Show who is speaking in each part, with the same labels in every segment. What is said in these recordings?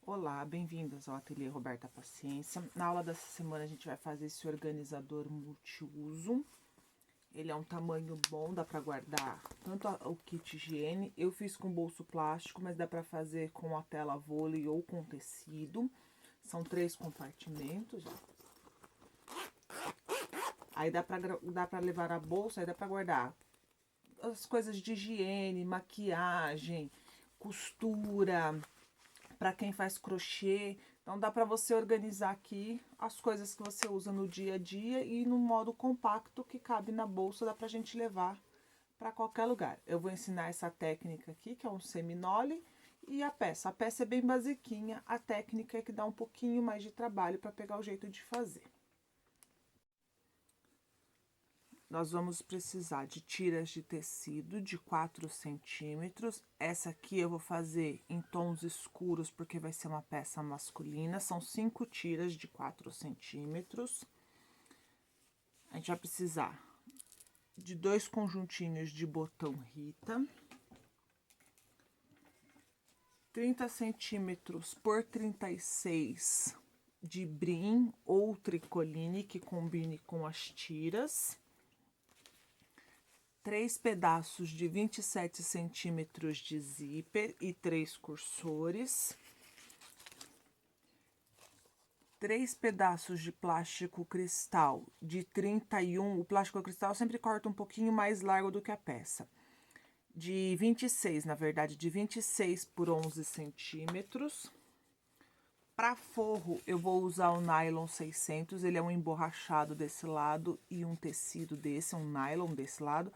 Speaker 1: Olá, bem-vindas ao Ateliê Roberta Paciência. Na aula dessa semana a gente vai fazer esse organizador multiuso. Ele é um tamanho bom, dá para guardar tanto o kit higiene. Eu fiz com bolso plástico, mas dá para fazer com a tela vôlei ou com tecido. São 3 compartimentos. Aí dá para levar a bolsa, aí dá para guardar as coisas de higiene, maquiagem, costura, para quem faz crochê. Então dá para você organizar aqui as coisas que você usa no dia a dia e no modo compacto que cabe na bolsa, dá pra gente levar para qualquer lugar. Eu vou ensinar essa técnica aqui, que é um seminole, e a peça. A peça é bem basiquinha, a técnica é que dá um pouquinho mais de trabalho para pegar o jeito de fazer. Nós vamos precisar de tiras de tecido de 4 centímetros. Essa aqui eu vou fazer em tons escuros, porque vai ser uma peça masculina. São 5 tiras de 4 centímetros. A gente vai precisar de 2 conjuntinhos de botão Rita. 30 centímetros por 36 de brim ou tricoline, que combine com as tiras. 3 pedaços de 27 centímetros de zíper e 3 cursores. 3 pedaços de plástico cristal de 31. O plástico cristal sempre corta um pouquinho mais largo do que a peça. De 26, na verdade, de 26 por 11 centímetros. Para forro, eu vou usar o nylon 600. Ele é um emborrachado desse lado e um tecido desse, um nylon desse lado.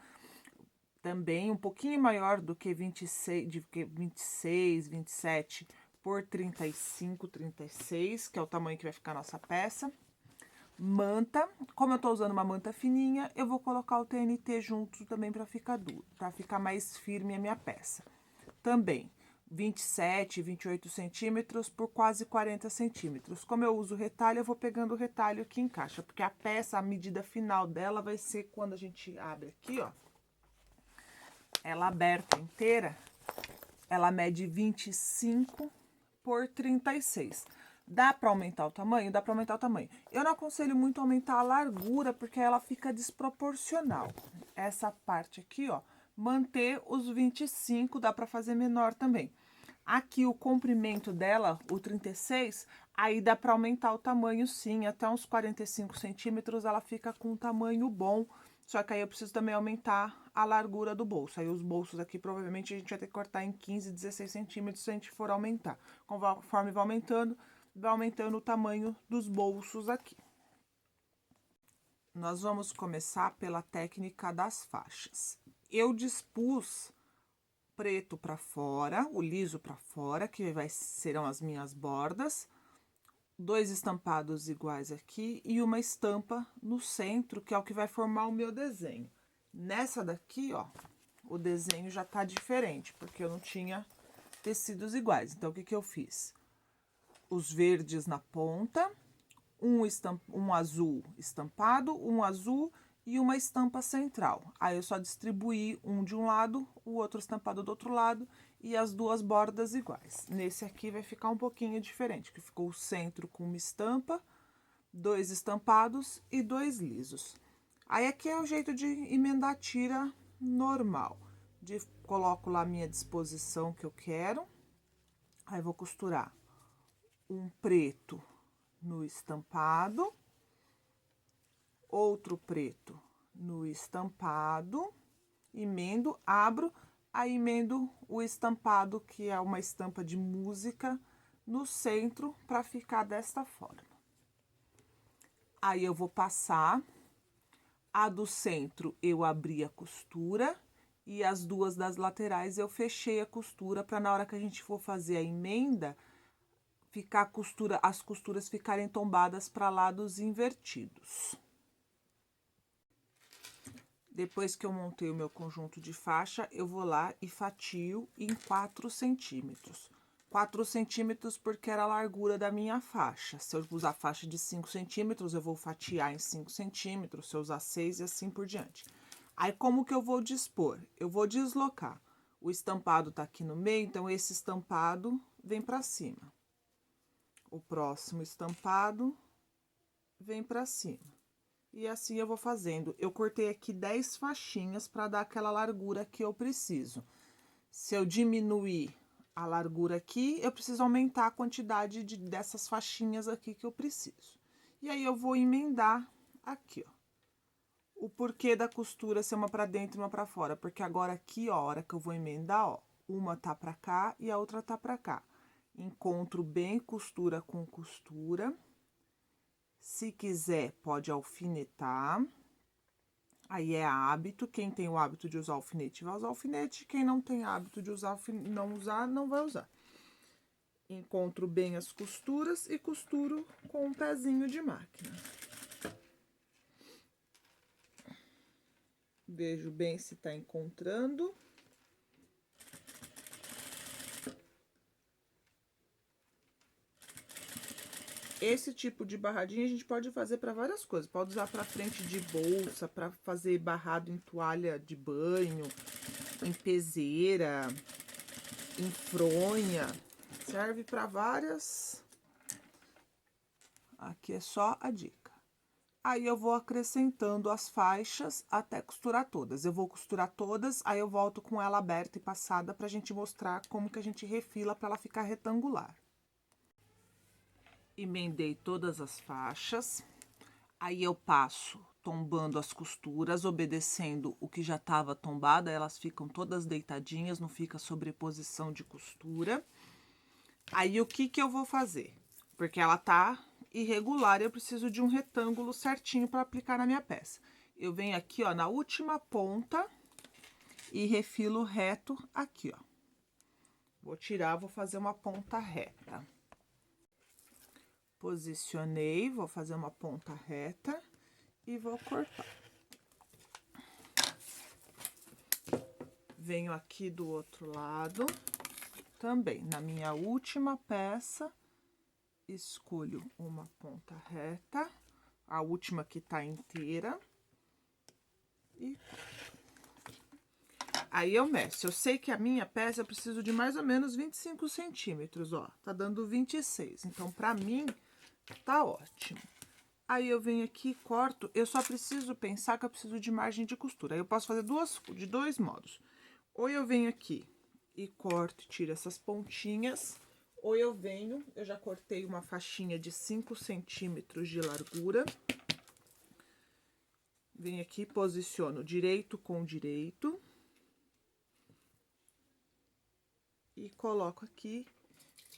Speaker 1: Também um pouquinho maior do que 26, 27 por 35, 36, que é o tamanho que vai ficar a nossa peça. Manta, como eu tô usando uma manta fininha, eu vou colocar o TNT junto também para ficar duro, para ficar mais firme a minha peça. Também 27, 28 centímetros por quase 40 centímetros. Como eu uso retalho, eu vou pegando o retalho que encaixa, porque a peça, a medida final dela vai ser quando a gente abre aqui, ó. Ela aberta inteira, ela mede 25 por 36. Dá para aumentar o tamanho? Dá para aumentar o tamanho. Eu não aconselho muito aumentar a largura, porque ela fica desproporcional. Essa parte aqui, ó, manter os 25, dá para fazer menor também. Aqui o comprimento dela, o 36, aí dá para aumentar o tamanho sim, até uns 45 centímetros ela fica com um tamanho bom. Só que aí eu preciso também aumentar a largura do bolso. Aí os bolsos aqui provavelmente a gente vai ter que cortar em 15, 16 centímetros se a gente for aumentar. Conforme vai aumentando o tamanho dos bolsos aqui. Nós vamos começar pela técnica das faixas. Eu dispus preto para fora, o liso para fora, que serão as minhas bordas. 2 estampados iguais aqui e uma estampa no centro, que é o que vai formar o meu desenho. Nessa daqui, ó, o desenho já tá diferente, porque eu não tinha tecidos iguais. Então, o que que eu fiz? Os verdes na ponta, um azul estampado, um azul e uma estampa central. Aí eu só distribuí um de um lado, o outro estampado do outro lado e as 2 bordas iguais. Nesse aqui vai ficar um pouquinho diferente, que ficou o centro com uma estampa, 2 estampados e 2 lisos. Aí aqui é o jeito de emendar a tira normal. Coloco lá a minha disposição que eu quero. Aí vou costurar um preto no estampado, outro preto no estampado, emendo, abro, aí emendo o estampado, que é uma estampa de música, no centro, para ficar desta forma. Aí eu vou passar, a do centro eu abri a costura, e as 2 das laterais eu fechei a costura, para na hora que a gente for fazer a emenda, ficar as costuras ficarem tombadas para lados invertidos. Depois que eu montei o meu conjunto de faixa, eu vou lá e fatio em 4 centímetros. 4 centímetros porque era a largura da minha faixa. Se eu usar faixa de 5 centímetros, eu vou fatiar em 5 centímetros. Se eu usar 6 e assim por diante. Aí, como que eu vou dispor? Eu vou deslocar. O estampado tá aqui no meio, então esse estampado vem pra cima. o próximo estampado, vem pra cima. E assim eu vou fazendo. Eu cortei aqui 10 faixinhas para dar aquela largura que eu preciso. Se eu diminuir a largura aqui, eu preciso aumentar a quantidade dessas faixinhas aqui que eu preciso. E aí eu vou emendar aqui, ó. O porquê da costura ser uma para dentro e uma para fora, porque agora aqui, ó, a hora que eu vou emendar, ó, uma tá para cá e a outra tá para cá. Encontro bem costura com costura. Se quiser, pode alfinetar. Aí é hábito, quem tem o hábito de usar alfinete vai usar alfinete, quem não tem hábito de usar não vai usar. Encontro bem as costuras e costuro com um pezinho de máquina. Vejo bem se tá encontrando. Esse tipo de barradinha a gente pode fazer para várias coisas. Pode usar para frente de bolsa, para fazer barrado em toalha de banho, em peseira, em fronha. Serve para várias. Aqui é só a dica. Aí eu vou acrescentando as faixas até costurar todas. Eu vou costurar todas, aí eu volto com ela aberta e passada pra gente mostrar como que a gente refila para ela ficar retangular. Emendei todas as faixas. Aí eu passo tombando as costuras, obedecendo o que já estava tombada, elas ficam todas deitadinhas, não fica sobreposição de costura. Aí o que eu vou fazer? Porque ela tá irregular e eu preciso de um retângulo certinho para aplicar na minha peça. Eu venho aqui, ó, na última ponta e refilo reto aqui, ó. Vou tirar, vou fazer uma ponta reta. Posicionei, vou fazer uma ponta reta e vou cortar. Venho aqui do outro lado, também na minha última peça, escolho uma ponta reta, a última que tá inteira, e aí eu meço. Eu sei que a minha peça eu preciso de mais ou menos 25 centímetros, ó, tá dando 26, então pra mim tá ótimo. Aí eu venho aqui e corto, eu só preciso pensar que eu preciso de margem de costura. Aí eu posso fazer de dois modos. Ou eu venho aqui e corto e tiro essas pontinhas, ou eu venho, eu já cortei uma faixinha de 5 centímetros de largura. Venho aqui, posiciono direito com direito. E coloco aqui.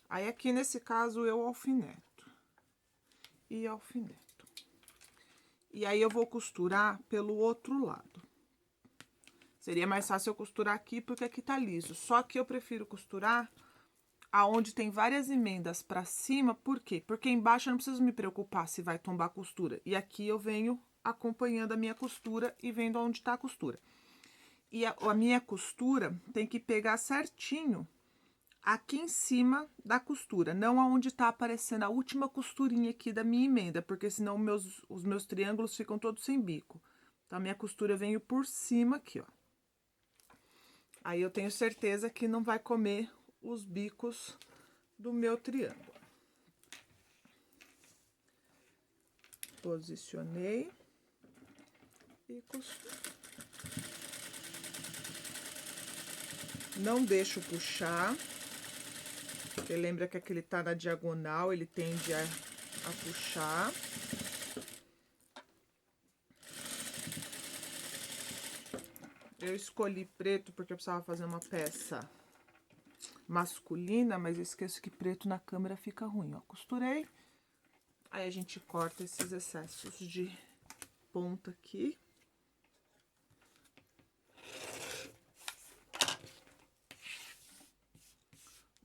Speaker 1: Aí aqui nesse caso eu alfineto. E alfineto. E aí eu vou costurar pelo outro lado. Seria mais fácil eu costurar aqui, porque aqui tá liso. Só que eu prefiro costurar aonde tem várias emendas pra cima. Por quê? Porque embaixo eu não preciso me preocupar se vai tombar a costura. E aqui eu venho acompanhando a minha costura e vendo onde tá a costura. E a minha costura tem que pegar certinho aqui em cima da costura, não aonde tá aparecendo a última costurinha aqui da minha emenda, porque senão os meus triângulos ficam todos sem bico. Então, a minha costura veio por cima aqui, ó. Aí, eu tenho certeza que não vai comer os bicos do meu triângulo. Posicionei e costuro. Não deixo puxar. Porque lembra que aquele tá na diagonal, ele tende a puxar. Eu escolhi preto porque eu precisava fazer uma peça masculina, mas eu esqueço que preto na câmera fica ruim, ó. Costurei. Aí a gente corta esses excessos de ponta aqui.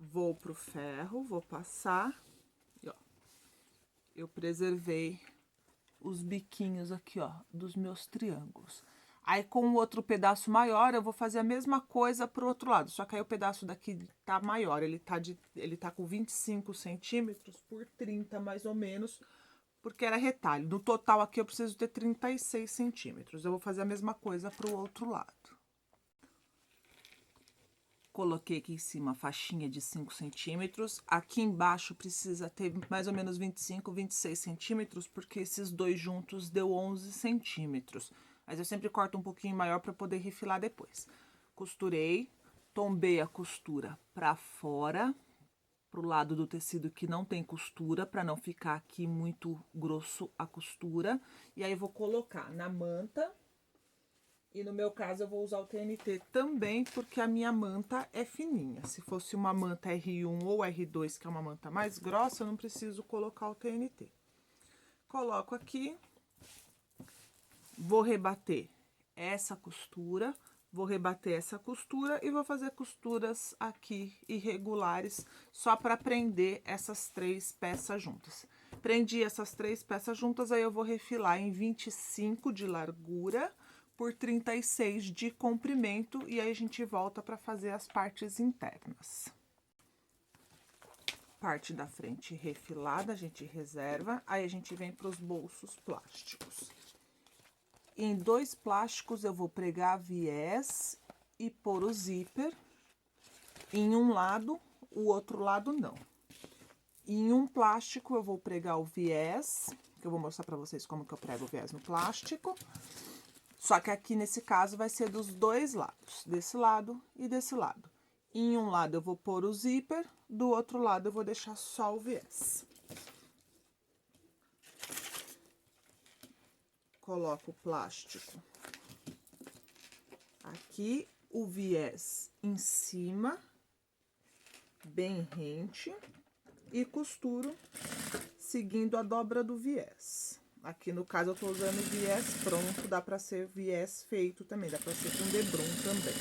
Speaker 1: Vou pro ferro, vou passar. E, ó, eu preservei os biquinhos aqui, ó, dos meus triângulos. Aí, com o outro pedaço maior, eu vou fazer a mesma coisa pro outro lado. Só que aí o pedaço daqui tá maior, ele tá com 25 centímetros por 30, mais ou menos, porque era retalho. No total aqui eu preciso ter 36 centímetros. Eu vou fazer a mesma coisa pro outro lado. Coloquei aqui em cima a faixinha de 5 centímetros. Aqui embaixo precisa ter mais ou menos 25, 26 centímetros, porque esses dois juntos deu 11 centímetros. Mas eu sempre corto um pouquinho maior para poder refilar depois. Costurei, tombei a costura para fora, pro lado do tecido que não tem costura, para não ficar aqui muito grosso a costura. E aí eu vou colocar na manta. E no meu caso eu vou usar o TNT também, porque a minha manta é fininha. Se fosse uma manta R1 ou R2, que é uma manta mais grossa, eu não preciso colocar o TNT. Coloco aqui, vou rebater essa costura, vou rebater essa costura e vou fazer costuras aqui irregulares, só para prender essas 3 peças juntas. Prendi essas 3 peças juntas, aí eu vou refilar em 25 de largura por 36 de comprimento, e aí a gente volta para fazer as partes internas. Parte da frente refilada, a gente reserva, aí a gente vem para os bolsos plásticos. Em 2 plásticos eu vou pregar viés e pôr o zíper em um lado, o outro lado não. Em um plástico eu vou pregar o viés, que eu vou mostrar para vocês como que eu prego o viés no plástico. Só que aqui, nesse caso, vai ser dos 2 lados, desse lado e desse lado. Em um lado eu vou pôr o zíper, do outro lado eu vou deixar só o viés. Coloco o plástico aqui, o viés em cima, bem rente, e costuro seguindo a dobra do viés. Aqui no caso eu tô usando viés pronto, dá pra ser viés feito também, dá pra ser com debrum também.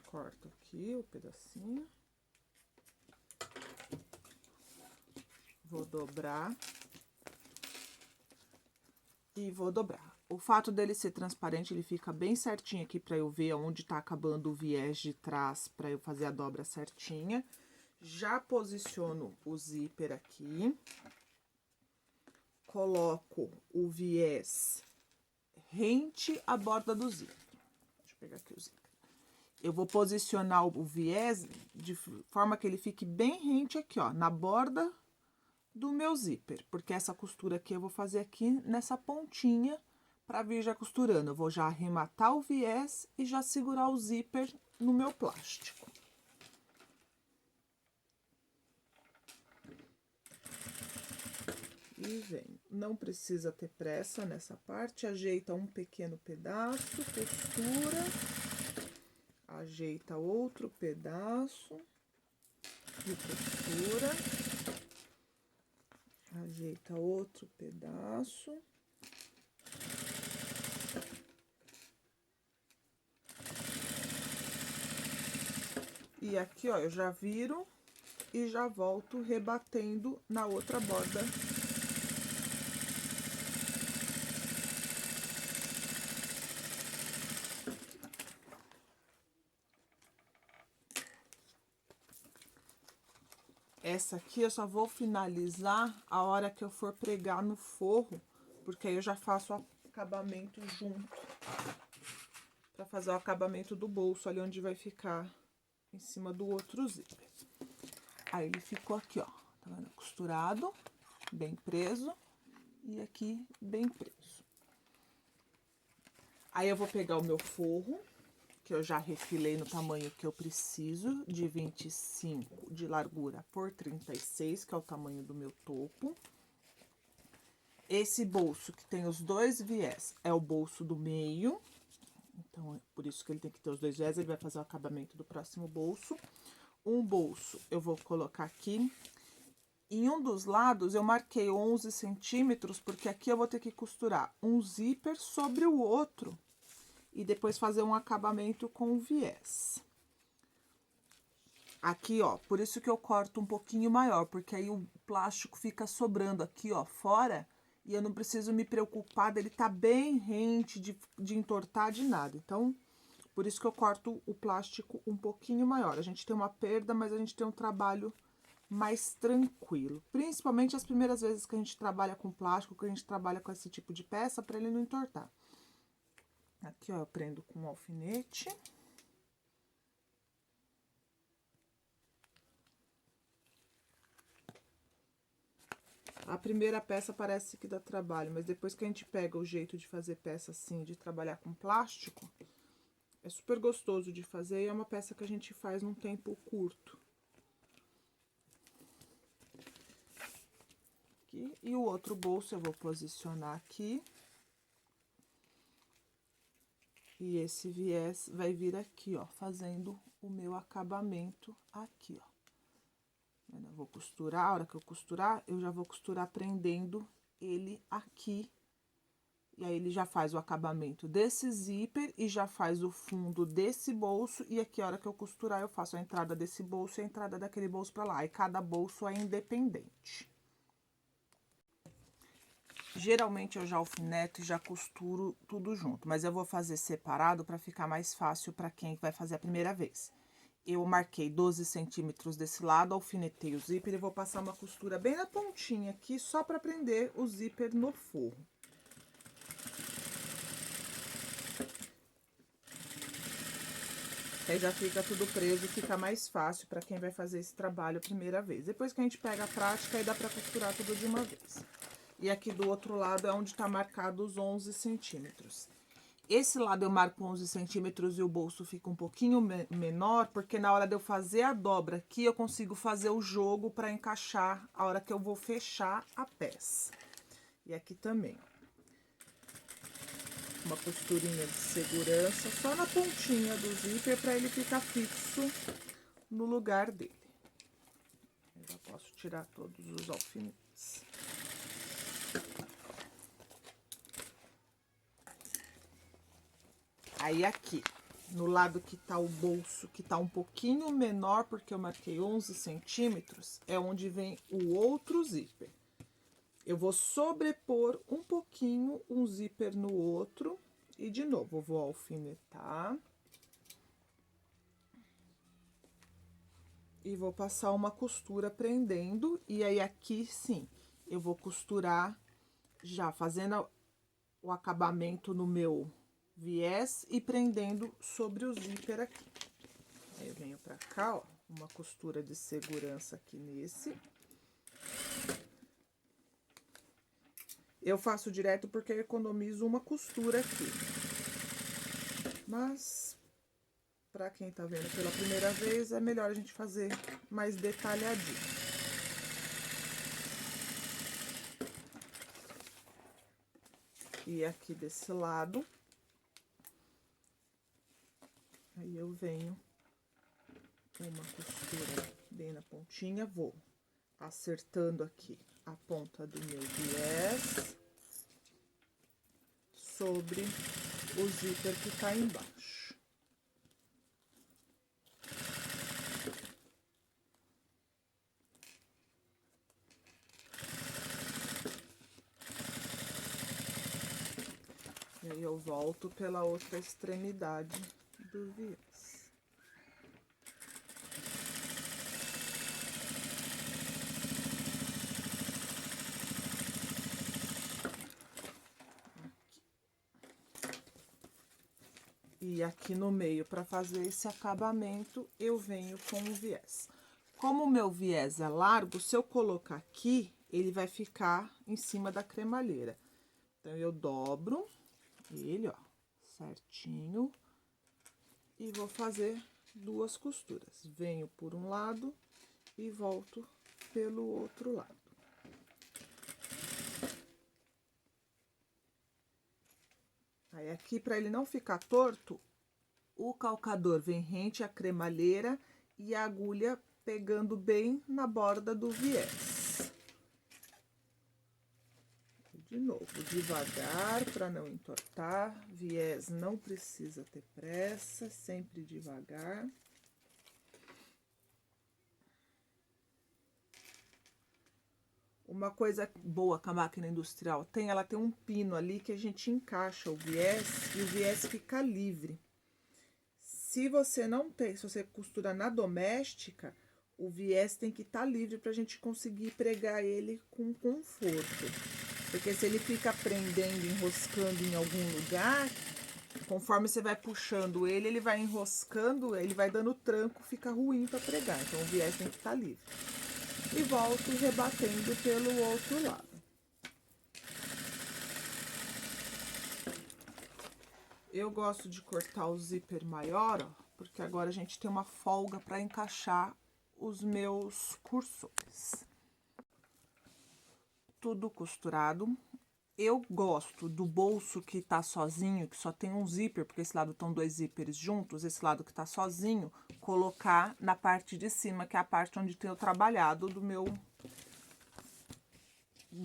Speaker 1: Corto aqui o pedacinho. Vou dobrar. E vou dobrar. O fato dele ser transparente, ele fica bem certinho aqui para eu ver onde tá acabando o viés de trás, para eu fazer a dobra certinha. Já posiciono o zíper aqui. Coloco o viés rente à borda do zíper. Deixa eu pegar aqui o zíper. Eu vou posicionar o viés de forma que ele fique bem rente aqui, ó, na borda do meu zíper, porque essa costura aqui eu vou fazer aqui nessa pontinha para vir já costurando. Eu vou já arrematar o viés e já segurar o zíper no meu plástico. E vem. Não precisa ter pressa nessa parte, ajeita um pequeno pedaço, costura, ajeita outro pedaço e costura. Ajeita outro pedaço. E aqui, ó, eu já viro e já volto rebatendo na outra borda. Essa aqui eu só vou finalizar a hora que eu for pregar no forro, porque aí eu já faço o acabamento junto. Pra fazer o acabamento do bolso, ali onde vai ficar em cima do outro zíper. Aí ele ficou aqui, ó, tá vendo? Costurado, bem preso, e aqui bem preso. Aí eu vou pegar o meu forro, que eu já refilei no tamanho que eu preciso, de 25 de largura por 36, que é o tamanho do meu topo. Esse bolso que tem os 2 viés é o bolso do meio, então é por isso que ele tem que ter os 2 viés, ele vai fazer o acabamento do próximo bolso. Um bolso eu vou colocar aqui. Em um dos lados eu marquei 11 centímetros, porque aqui eu vou ter que costurar um zíper sobre o outro e depois fazer um acabamento com viés. Aqui, ó, por isso que eu corto um pouquinho maior, porque aí o plástico fica sobrando aqui, ó, fora, e eu não preciso me preocupar dele tá bem rente, de entortar, de nada. Então, Por isso que eu corto o plástico um pouquinho maior. A gente tem uma perda, mas a gente tem um trabalho mais tranquilo. Principalmente as primeiras vezes que a gente trabalha com plástico, que a gente trabalha com esse tipo de peça, para ele não entortar. Aqui, ó, eu prendo com um alfinete. A primeira peça parece que dá trabalho, mas depois que a gente pega o jeito de fazer peça assim, de trabalhar com plástico, é super gostoso de fazer e é uma peça que a gente faz num tempo curto. Aqui. E o outro bolso eu vou posicionar aqui. E esse viés vai vir aqui, ó, fazendo o meu acabamento aqui, ó. Eu vou costurar, a hora que eu costurar, eu já vou costurar prendendo ele aqui. E aí, ele já faz o acabamento desse zíper e já faz o fundo desse bolso. E aqui, a hora que eu costurar, eu faço a entrada desse bolso e a entrada daquele bolso pra lá. E cada bolso é independente. Geralmente, eu já alfineto e já costuro tudo junto. Mas eu vou fazer separado pra ficar mais fácil pra quem vai fazer a primeira vez. Eu marquei 12 centímetros desse lado, alfinetei o zíper e vou passar uma costura bem na pontinha aqui, só pra prender o zíper no forro. Aí já fica tudo preso, fica mais fácil para quem vai fazer esse trabalho a primeira vez. Depois que a gente pega a prática, aí dá para costurar tudo de uma vez. E aqui do outro lado é onde tá marcado os 11 centímetros. Esse lado eu marco 11 centímetros e o bolso fica um pouquinho menor, porque na hora de eu fazer a dobra aqui, eu consigo fazer o jogo para encaixar a hora que eu vou fechar a peça. E aqui também, uma costurinha de segurança só na pontinha do zíper para ele ficar fixo no lugar dele. Eu já posso tirar todos os alfinetes. Aí aqui, no lado que tá o bolso, que tá um pouquinho menor, porque eu marquei 11 centímetros, é onde vem o outro zíper. Eu vou sobrepor um pouquinho um zíper no outro e de novo eu vou alfinetar. E vou passar uma costura prendendo, e aí aqui sim, eu vou costurar já fazendo o acabamento no meu viés e prendendo sobre o zíper aqui. Aí eu venho pra cá, ó, uma costura de segurança aqui nesse. Eu faço direto porque eu economizo uma costura aqui. Mas, pra quem tá vendo pela primeira vez, é melhor a gente fazer mais detalhadinho. E aqui desse lado, aí eu venho com uma costura bem na pontinha, vou acertando aqui a ponta do meu viés sobre o zíper que tá embaixo. E aí eu volto pela outra extremidade do viés. E aqui no meio, para fazer esse acabamento, eu venho com o viés. Como o meu viés é largo, se eu colocar aqui, ele vai ficar em cima da cremalheira. Então, eu dobro ele, ó, certinho. E vou fazer duas costuras. Venho por um lado e volto pelo outro lado. Aí, aqui, para ele não ficar torto, o calcador vem rente à cremalheira e a agulha pegando bem na borda do viés. De novo, devagar para não entortar. Viés não precisa ter pressa, sempre devagar. Uma coisa boa que a máquina industrial tem, ela tem um pino ali que a gente encaixa o viés e o viés fica livre. Se você não tem, se você costura na doméstica, o viés tem que estar livre pra gente conseguir pregar ele com conforto. Porque se ele fica prendendo, enroscando em algum lugar, conforme você vai puxando ele, ele vai enroscando, ele vai dando tranco, fica ruim para pregar. Então o viés tem que estar livre. E volto rebatendo pelo outro lado. Eu gosto de cortar o zíper maior, ó, porque agora a gente tem uma folga para encaixar os meus cursores. Tudo costurado. Eu gosto do bolso que tá sozinho, que só tem um zíper, porque esse lado estão 2 zíperes juntos, esse lado que tá sozinho, colocar na parte de cima, que é a parte onde tem o trabalhado do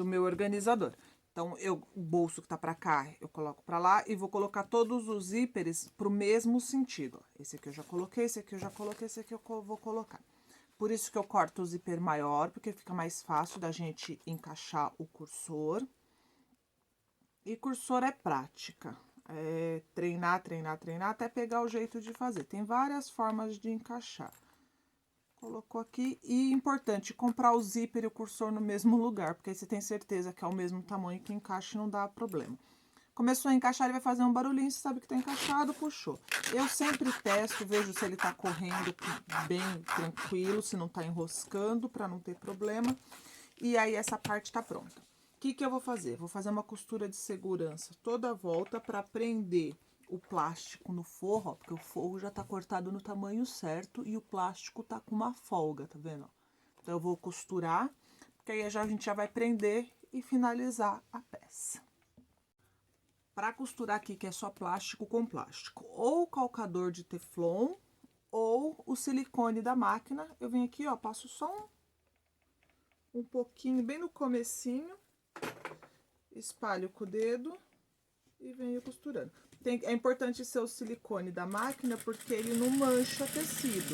Speaker 1: meu organizador. Então, o bolso que tá pra cá, eu coloco pra lá e vou colocar todos os zíperes pro mesmo sentido. Esse aqui eu já coloquei, esse aqui eu já coloquei, esse aqui eu vou colocar. Por isso que eu corto o zíper maior, porque fica mais fácil da gente encaixar o cursor. E cursor é prática. É treinar, treinar, treinar, até pegar o jeito de fazer. Tem várias formas de encaixar. Colocou aqui. E importante, comprar o zíper e o cursor no mesmo lugar, porque aí você tem certeza que é o mesmo tamanho que encaixa e não dá problema. Começou a encaixar, ele vai fazer um barulhinho, você sabe que tá encaixado, puxou. Eu sempre testo, vejo se ele tá correndo bem tranquilo, se não tá enroscando, para não ter problema. E aí essa parte tá pronta. O que eu vou fazer? Vou fazer uma costura de segurança toda a volta para prender o plástico no forro, ó, porque o forro já tá cortado no tamanho certo e o plástico tá com uma folga, tá vendo? Então eu vou costurar, porque aí a gente já vai prender e finalizar a peça. Para costurar aqui, que é só plástico com plástico, ou calcador de teflon, ou o silicone da máquina, eu venho aqui, ó, passo só um pouquinho, bem no comecinho, espalho com o dedo e venho costurando. É importante ser o silicone da máquina, porque ele não mancha tecido.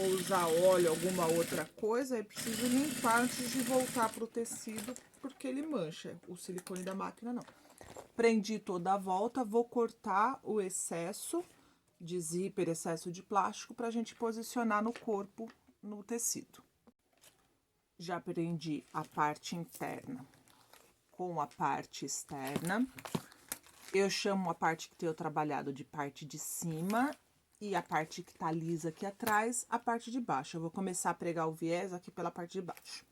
Speaker 1: Ou usar óleo, alguma outra coisa, é preciso limpar antes de voltar pro tecido, porque ele mancha. O silicone da máquina não. Prendi toda a volta, vou cortar o excesso de zíper, excesso de plástico, pra gente posicionar no corpo, no tecido. Já prendi a parte interna com a parte externa. Eu chamo a parte que tem o trabalhado de parte de cima e a parte que tá lisa aqui atrás, a parte de baixo. Eu vou começar a pregar o viés aqui pela parte de baixo.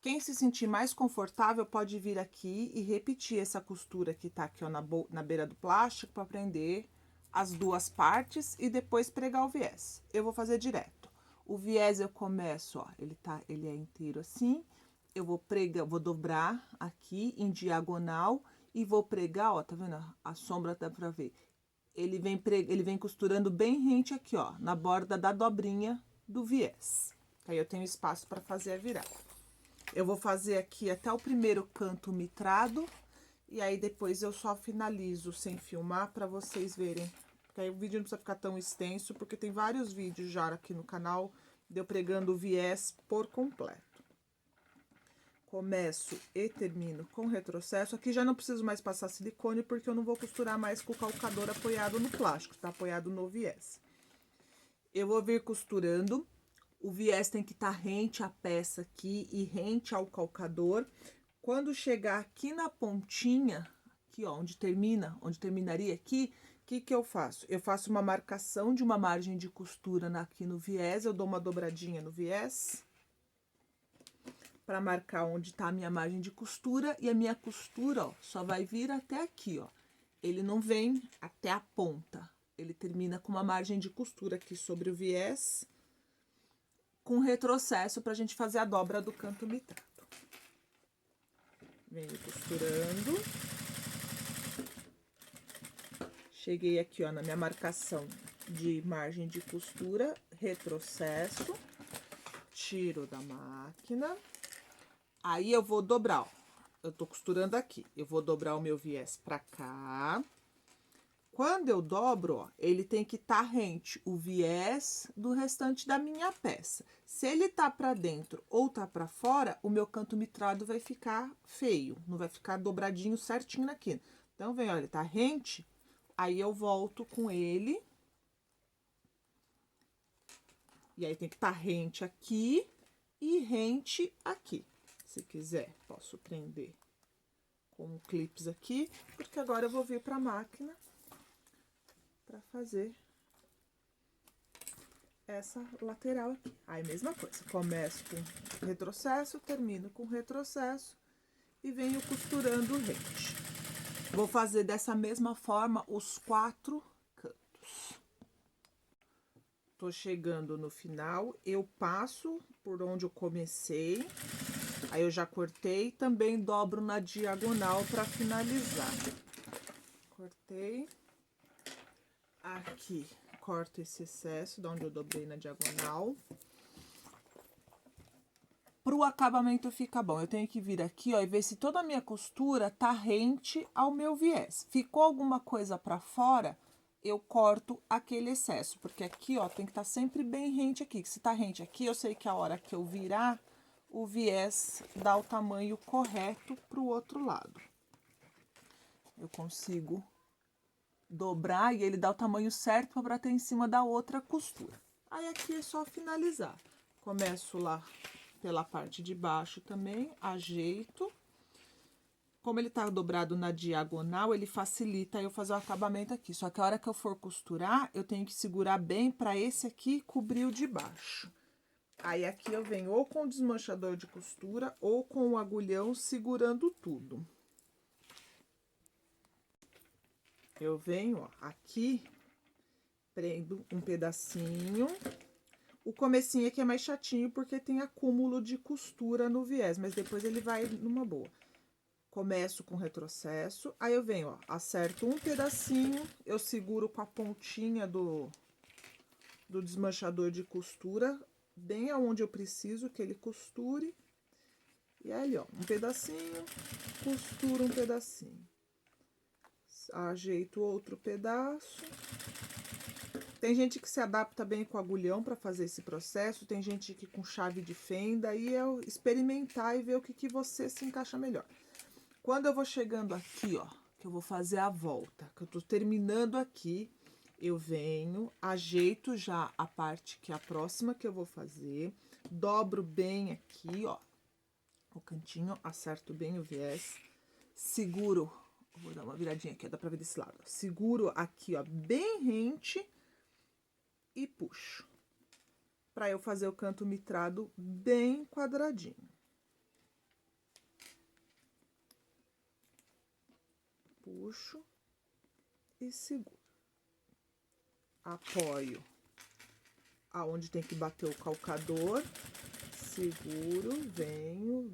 Speaker 1: Quem se sentir mais confortável pode vir aqui e repetir essa costura que tá aqui, ó, na beira do plástico, para prender as duas partes e depois pregar o viés. Eu vou fazer direto. O viés eu começo, ó, ele é inteiro assim. Eu vou pregar, vou dobrar aqui em diagonal e vou pregar, ó, tá vendo? A sombra dá pra ver. Ele vem costurando bem rente aqui, ó, na borda da dobrinha do viés. Aí eu tenho espaço para fazer a virada. Eu vou fazer aqui até o primeiro canto mitrado e aí depois eu só finalizo sem filmar para vocês verem. Porque aí o vídeo não precisa ficar tão extenso, porque tem vários vídeos já aqui no canal de eu pregando o viés por completo. Começo e termino com retrocesso. Aqui já não preciso mais passar silicone, porque eu não vou costurar mais com o calcador apoiado no plástico, tá apoiado no viés. Eu vou vir costurando. O viés tem que estar rente à peça aqui e rente ao calcador. Quando chegar aqui na pontinha, aqui ó, onde terminaria aqui, o que eu faço? Eu faço uma marcação de uma margem de costura aqui no viés, eu dou uma dobradinha no viés para marcar onde tá a minha margem de costura, e a minha costura, ó, só vai vir até aqui, ó. Ele não vem até a ponta, ele termina com uma margem de costura aqui sobre o viés, com retrocesso pra gente fazer a dobra do canto mitrado. Venho costurando. Cheguei aqui, ó, na minha marcação de margem de costura, retrocesso, tiro da máquina. Aí eu vou dobrar, ó. Eu tô costurando aqui. Eu vou dobrar o meu viés pra cá. Quando eu dobro, ó, ele tem que estar rente o viés do restante da minha peça. Se ele tá pra dentro ou tá pra fora, o meu canto mitrado vai ficar feio. Não vai ficar dobradinho certinho na quina. Então, vem, ó, ele tá rente. Aí eu volto com ele E aí tem que estar rente aqui e rente aqui. Se quiser, posso prender com clips aqui, porque agora eu vou vir para a máquina para fazer essa lateral aqui. Aí, mesma coisa, começo com retrocesso, termino com retrocesso e venho costurando rente. Vou fazer dessa mesma forma os 4 cantos. Tô chegando no final, eu passo por onde eu comecei, aí eu já cortei, também dobro na diagonal para finalizar. Cortei. Aqui, corto esse excesso de onde eu dobrei na diagonal. Pro acabamento ficar bom, eu tenho que vir aqui, ó, e ver se toda a minha costura tá rente ao meu viés. Ficou alguma coisa pra fora, eu corto aquele excesso, porque aqui, ó, tem que estar sempre bem rente aqui. Se tá rente aqui, eu sei que a hora que eu virar, o viés dá o tamanho correto pro outro lado. Eu consigo dobrar e ele dá o tamanho certo para bater em cima da outra costura. Aí aqui é só finalizar. Começo lá pela parte de baixo também, ajeito. Como ele tá dobrado na diagonal, ele facilita eu fazer o acabamento aqui. Só que a hora que eu for costurar, eu tenho que segurar bem para esse aqui cobrir o de baixo. Aí aqui eu venho ou com o desmanchador de costura ou com o agulhão segurando tudo. Eu venho, ó, aqui, prendo um pedacinho. O comecinho aqui é mais chatinho porque tem acúmulo de costura no viés, mas depois ele vai numa boa. Começo com retrocesso, aí eu venho, ó, acerto um pedacinho, eu seguro com a pontinha do desmanchador de costura, bem aonde eu preciso que ele costure. E aí, ó, um pedacinho, costuro um pedacinho. Ajeito outro pedaço. Tem gente que se adapta bem com agulhão para fazer esse processo, tem gente que com chave de fenda, aí é experimentar e ver o que você se encaixa melhor. Quando eu vou chegando aqui, ó, que eu vou fazer a volta, que eu tô terminando aqui, eu venho, ajeito já a parte que é a próxima que eu vou fazer, dobro bem aqui, ó, o cantinho, acerto bem o viés, seguro, vou dar uma viradinha aqui, ó, dá pra ver desse lado, ó, seguro aqui, ó, bem rente e puxo, pra eu fazer o canto mitrado bem quadradinho. Puxo e seguro. Apoio aonde tem que bater o calcador, seguro, venho.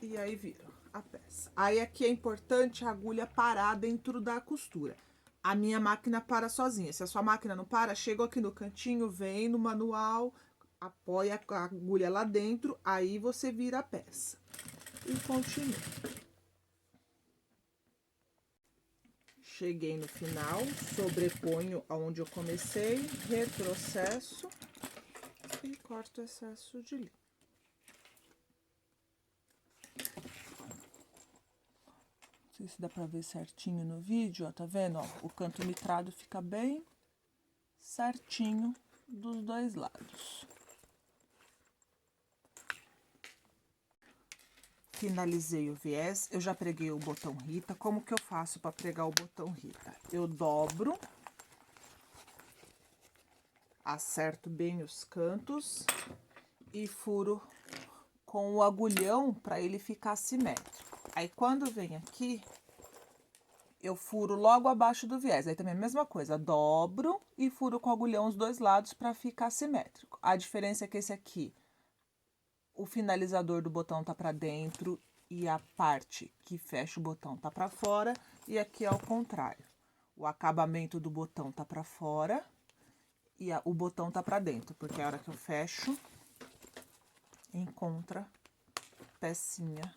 Speaker 1: E aí viro a peça. Aí aqui é importante a agulha parar dentro da costura. A minha máquina para sozinha. Se a sua máquina não para, chego aqui no cantinho, vem no manual, apoia a agulha lá dentro, aí você vira a peça. E continua. Cheguei no final, sobreponho aonde eu comecei, retrocesso e corto o excesso de linha. Não sei se dá pra ver certinho no vídeo, ó, tá vendo? Ó, o canto mitrado fica bem certinho dos dois lados. Finalizei o viés, eu já preguei o botão Rita. Como que eu faço para pregar o botão Rita? Eu dobro, acerto bem os cantos e furo com o agulhão para ele ficar simétrico. Aí, quando vem aqui, eu furo logo abaixo do viés. Aí também a mesma coisa, dobro e furo com o agulhão os dois lados para ficar simétrico. A diferença é que esse aqui, o finalizador do botão tá para dentro e a parte que fecha o botão tá para fora, e aqui é o contrário. O acabamento do botão tá para fora e o botão tá para dentro, porque a hora que eu fecho, encontra pecinha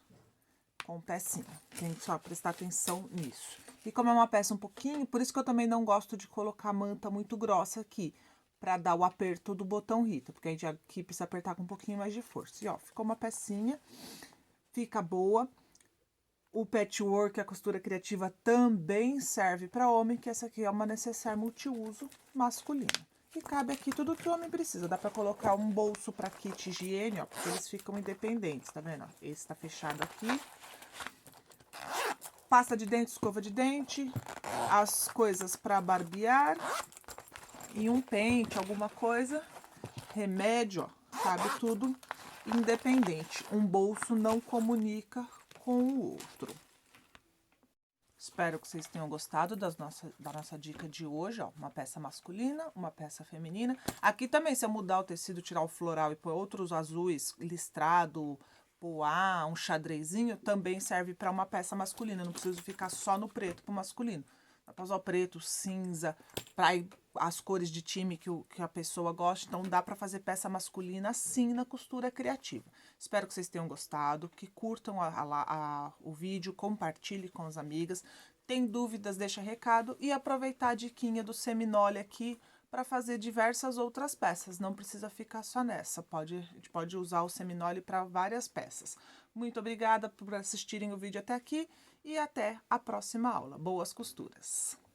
Speaker 1: com pecinha. Tem que só prestar atenção nisso. E como é uma peça um pouquinho, por isso que eu também não gosto de colocar manta muito grossa aqui, para dar o aperto do botão Rita, porque a gente aqui precisa apertar com um pouquinho mais de força. E ó, ficou uma pecinha, fica boa. O patchwork, a costura criativa, também serve para homem, que essa aqui é uma necessaire multiuso masculina. E cabe aqui tudo que o homem precisa. Dá pra colocar um bolso pra kit higiene, ó, porque eles ficam independentes, tá vendo? Esse tá fechado aqui. Pasta de dente, escova de dente, as coisas pra barbear e um pente, alguma coisa. Remédio, ó, cabe tudo independente. Um bolso não comunica com o outro. Espero que vocês tenham gostado da nossa dica de hoje, ó. Uma peça masculina, uma peça feminina. Aqui também, se eu mudar o tecido, tirar o floral e pôr outros azuis, listrado, poá, um xadrezinho, também serve para uma peça masculina. Não preciso ficar só no preto pro masculino. Dá pra usar o preto, cinza, para as cores de time que a pessoa gosta. Então, dá para fazer peça masculina assim na costura criativa. Espero que vocês tenham gostado, que curtam o vídeo, compartilhe com as amigas. Tem dúvidas, deixa recado e aproveitar a diquinha do seminole aqui para fazer diversas outras peças. Não precisa ficar só nessa, a gente pode usar o seminole para várias peças. Muito obrigada por assistirem o vídeo até aqui e até a próxima aula. Boas costuras!